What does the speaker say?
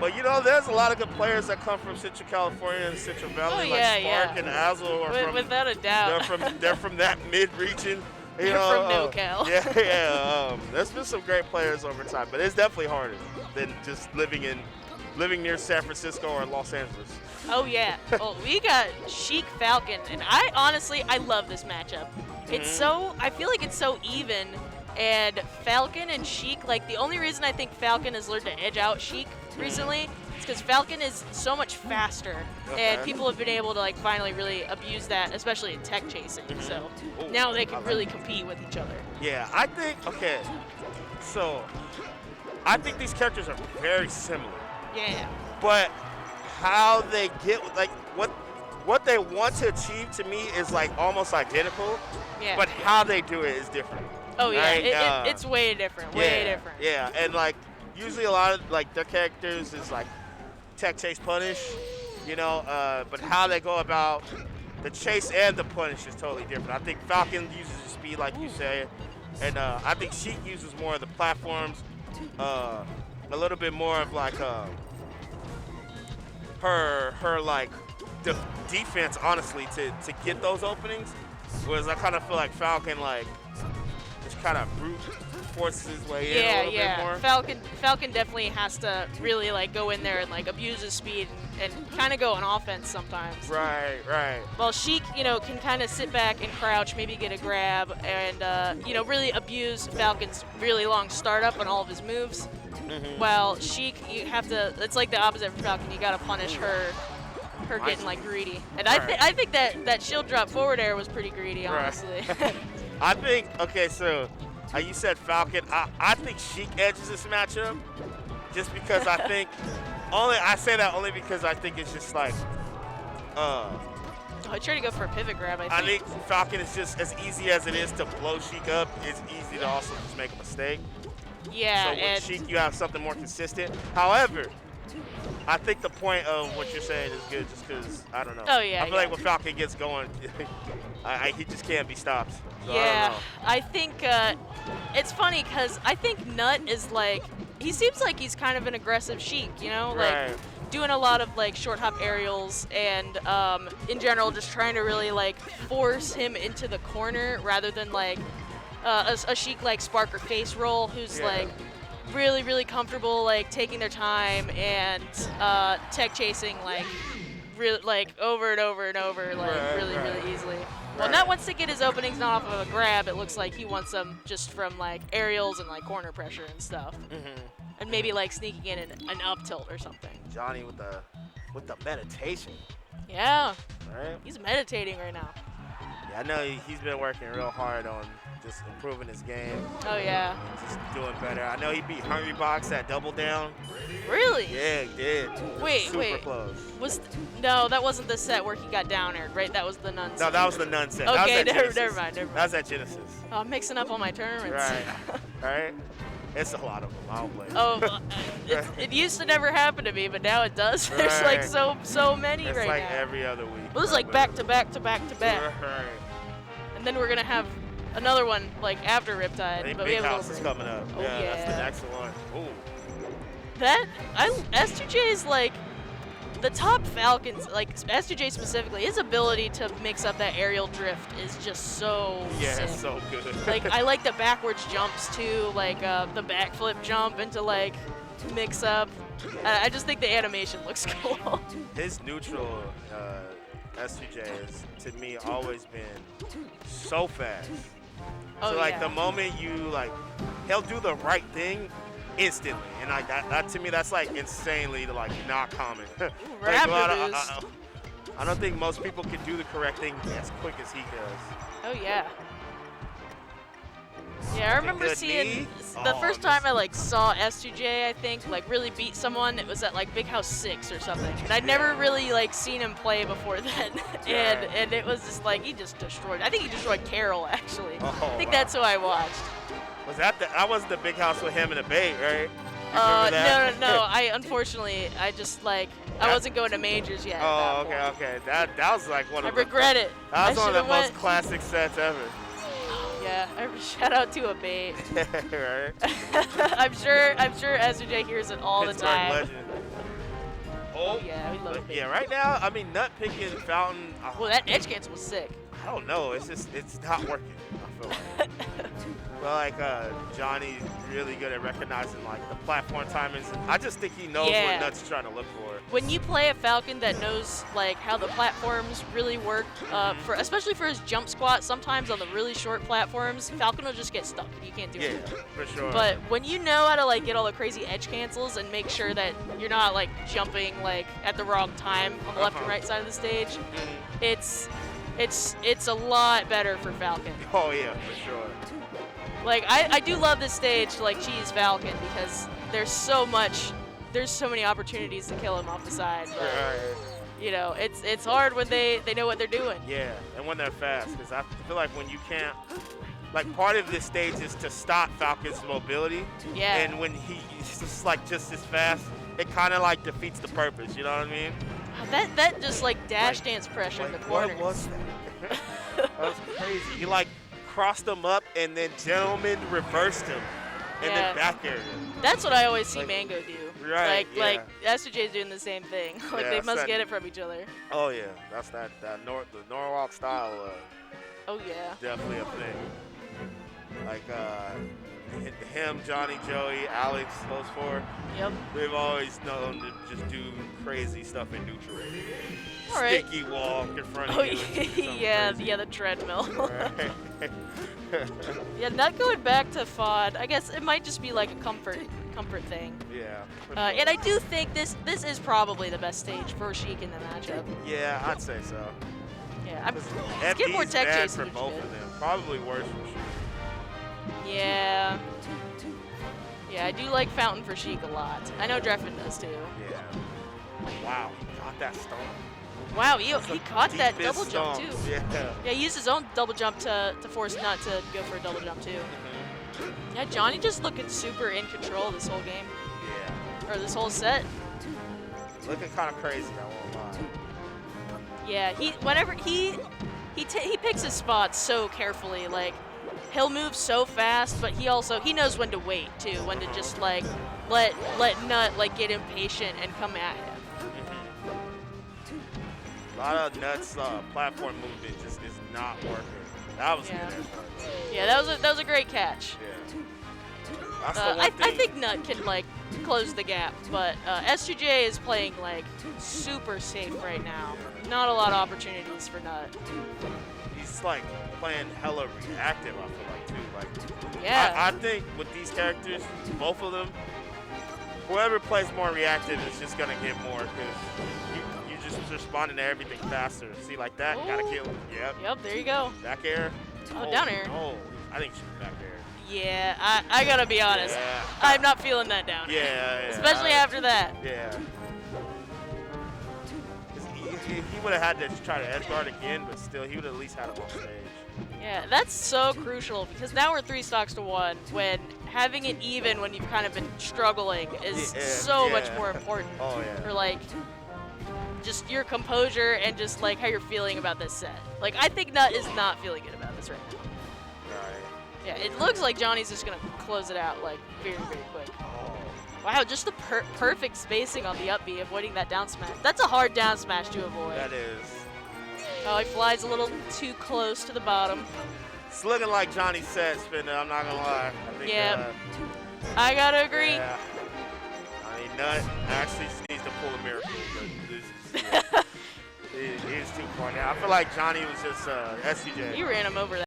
But you know, there's a lot of good players that come from Central California and Central Oh Valley, like yeah, Spark yeah. and Azul, are from. Without a doubt. They're from that mid region. You They're know, from NoCal. yeah, yeah. There's been some great players over time, but it's definitely harder than just living near San Francisco or Los Angeles. Oh yeah. Well, we got Sheik Falcon, and I love this matchup. It's I feel like it's so even, and Falcon and Sheik, like the only reason I think Falcon has learned to edge out Sheik recently is because Falcon is so much faster, and people have been able to like finally really abuse that, especially in tech chasing. So now they can really compete with each other. Yeah, I think. Okay, so I think these characters are very similar. Yeah. But how they get like what they want to achieve to me is like almost identical. Yeah. But how they do it is different. Oh yeah, right? it's way different. Way different. Yeah, and like usually a lot of like their characters is like tech chase punish, you know. But how they go about the chase and the punish is totally different. I think Falcon uses the speed like you say, and I think Sheik uses more of the platforms. A little bit more of like her like defense, honestly, to get those openings. Whereas I kind of feel like Falcon like just kind of brute forces his way in a little bit more. Falcon definitely has to really like go in there and like abuse his speed and kind of go on offense sometimes. Right. Well, Sheik, can kind of sit back and crouch, maybe get a grab, and really abuse Falcon's really long startup on all of his moves. While Sheik, you have to. It's like the opposite for Falcon. You got to punish her getting like greedy. And I think that shield drop forward air was pretty greedy, honestly. I think so. You said Falcon. I think Sheik edges this matchup, just because I think I say that only because I think it's just like. I tried to go for a pivot grab. I think Falcon is just as easy as it is to blow Sheik up. It's easy to also just make a mistake. Yeah, so with Sheik, you have something more consistent. However, I think the point of what you're saying is good just because, I don't know. Oh, yeah, I feel like when Falcon gets going, he just can't be stopped. So yeah, I think it's funny because I think Nut is like, he seems like he's kind of an aggressive Sheik, like doing a lot of like short hop aerials and in general just trying to really like force him into the corner rather than like a Sheik like Spark or Face Roll who's like really, really comfortable like taking their time and tech chasing like really like over and over and over like really easily. Well, Nut wants to get his openings not off of a grab. It looks like he wants them just from like aerials and like corner pressure and stuff, and maybe like sneaking in an up tilt or something. Johnny with the meditation. Yeah, right. He's meditating right now. Yeah, I know he's been working real hard on just improving his game. Oh yeah. Just doing better. I know he beat Hungry Box at Double Down. Really? Yeah, he did. Super close. No, that wasn't the set where he got down aired, right? That was the Nun set. No, that was the Nun set. Okay, never mind. That was at Genesis. Oh, I'm mixing up all my tournaments. Right. It's a lot of them. I don't blame you. Oh, it used to never happen to me, but now it does. There's like so many it's right like now. It's like every other week. Well, this is like back to back to back to back. Right. And then we're gonna have another one like after Riptide. But Big House is coming up. Oh, yeah, that's the next one. Ooh. S2J is like the top Falcons, like S2J specifically, his ability to mix up that aerial drift is just so sick. It's so good. Like I like the backwards jumps too, like the backflip jump into like mix up. I just think the animation looks cool. His neutral S2J has to me always been so fast. So like the moment you like, he'll do the right thing instantly, and like that to me that's like insanely like not common. Like, I don't think most people can do the correct thing as quick as he does. Oh yeah. Yeah, I remember seeing the first time I like saw S2J, I think, like really beat someone. It was at like Big House 6 or something, and I'd never really like seen him play before then. and it was just like he just destroyed. I think he destroyed Carol actually. I think that's who I watched. Was that I was the Big House with him in the bait, right? No. I just like I wasn't going to majors yet. Oh, okay. That was like one of I regret it. That was one of the most classic sets ever. Yeah, shout out to a bait. Right? I'm sure S2J hears it all Pittsburgh the time. legend. Oh yeah, we love bait. Yeah, right now, I mean, nut picking Falcon. Well, that edge cancel was sick. I don't know. It's not working. I feel like. Well, like Johnny's really good at recognizing like the platform timings. And I just think he knows what Nut's trying to look for. When you play a Falcon that knows like how the platforms really work, especially for his jump squat, sometimes on the really short platforms, Falcon will just get stuck. You can't do anything. Yeah, for sure. But when you know how to like get all the crazy edge cancels and make sure that you're not like jumping like at the wrong time on the left and right side of the stage, it's a lot better for Falcon. Oh yeah, for sure. Like I do love this stage to like cheese Falcon because there's so many opportunities to kill him off the side. But, you know, it's hard when they know what they're doing. Yeah, and when they're fast, because I feel like when you can't, like part of this stage is to stop Falcon's mobility. Yeah. And when he's just as fast, it kind of like defeats the purpose. You know what I mean? That just like dash dance pressure in the corner. What was that? That was crazy. He like crossed him up and then gentleman reversed him and then back aired him. That's what I always see Mango do. Right. Like S2J's doing the same thing. Like they must get it from each other. Oh yeah, that's the Norwalk style. Oh yeah. Definitely a thing. Like him, Johnny, Joey, Alex, those four. Yep. We've always known to just do crazy stuff in neutral. All right. Sticky walk in front of you. yeah, the treadmill. Yeah, not going back to FOD. I guess it might just be like a comfort thing. Yeah. And I do think this is probably the best stage for Sheik in the matchup. Yeah, I'd say so. Yeah, get more tech bad chasing for both of them. Probably worse for Sheik. Yeah. Yeah, I do like Fountain for Sheik a lot. I know Dreffin does too. Yeah. Wow, he caught that stomp. Wow, he caught that double jump too. Yeah. Yeah, he used his own double jump to force Nut to go for a double jump too. Yeah, Johnny just looking super in control this whole game. Yeah. Or this whole set. Looking kind of crazy, I won't lie. Yeah, whenever he picks his spots so carefully. Like he'll move so fast, but he knows when to wait too, when to just like let Nut like get impatient and come at him. A lot of Nuts platform movement just is not working. That was good. Yeah, that was a great catch. Yeah. I think Nut can like close the gap, but S2J is playing like super safe right now. Not a lot of opportunities for Nut. He's like playing hella reactive, I feel like too. Like yeah. I think with these characters, both of them, whoever plays more reactive is just gonna get more because you just responding to everything faster. See, like that, gotta kill him. Yep, there you go. Back air. Oh, down air. Oh, I think she was back air. Yeah, I gotta be honest. Yeah. I'm not feeling that down air. Yeah. Especially after that. Yeah. He would have had to try to edge guard again, but still, he would have at least had him on stage. Yeah, that's so crucial because now we're 3 stocks to 1 when having it even when you've kind of been struggling is so much more important. Oh, yeah. For like just your composure and just like how you're feeling about this set. Like I think Nut is not feeling good about this right now. Right. Yeah, it looks like Johnny's just gonna close it out like very, very quick. Wow, just the perfect spacing on the up B, avoiding that down smash. That's a hard down smash to avoid. That is. Oh, he flies a little too close to the bottom. It's looking like Johnny's set, Spinner, I'm not gonna lie. I think, I gotta agree. Yeah. I mean, Nut actually needs to pull a miracle. But he's too far now. I feel like Johnny was just S2J. He ran him over that.